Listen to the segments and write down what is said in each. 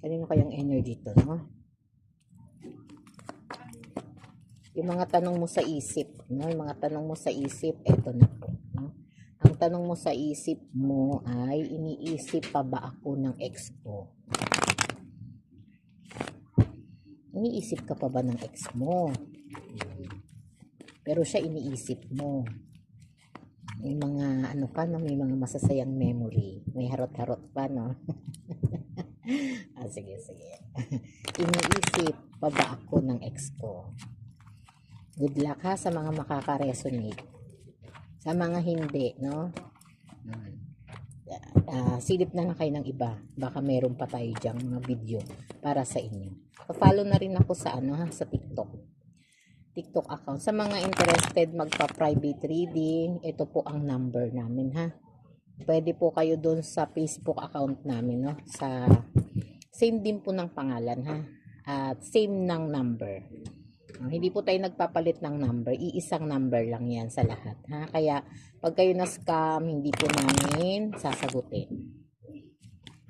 Kanino kayang energy to, no? Yung mga tanong mo sa isip, no? Yung mga tanong mo sa isip, eto na po, no? Ang tanong mo sa isip mo ay, iniisip pa ba ako ng ex ko? Iniisip ka pa ba ng ex mo? Pero siya iniisip mo. May mga ano ka, no? May mga masasayang memory. May harot-harot pa, no? Sige. Iniisip pa ba ako ng ex ko? Good luck ha sa mga makaka-resonate. Sa mga hindi, no? Silip na lang kayo ng iba. Baka meron pa tayo dyang mga video para sa inyo. Pa-follow na rin ako sa sa TikTok account. Sa mga interested magpa-private reading, ito po ang number namin ha. Pwede po kayo doon sa Facebook account namin, no? Sa same din po ng pangalan ha. At same ng number. Hindi po tayo nagpapalit ng number, iisang number lang yan sa lahat ha. Kaya pag kayo na-scam, hindi po namin sasagutin.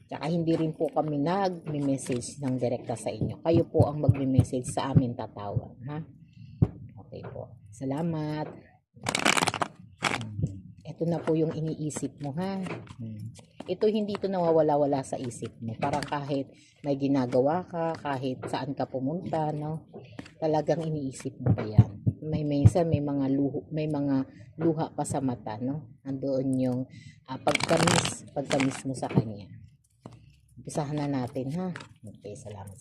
Tsaka hindi rin po kami nag-message ng direkta sa inyo. Kayo po ang mag-message sa amin, tatawag ha. Okay po. Salamat. Ito na po yung iniisip mo ha. Ito hindi to nawawala-wala sa isip mo. Parang kahit may ginagawa ka, kahit saan ka pumunta, no? Talagang iniisip mo pa yan. Minsan may mga luha pa sa mata, no? Andoon yung pagkamis mo sa kanya. Umpisahan na natin ha. Okay, salamat.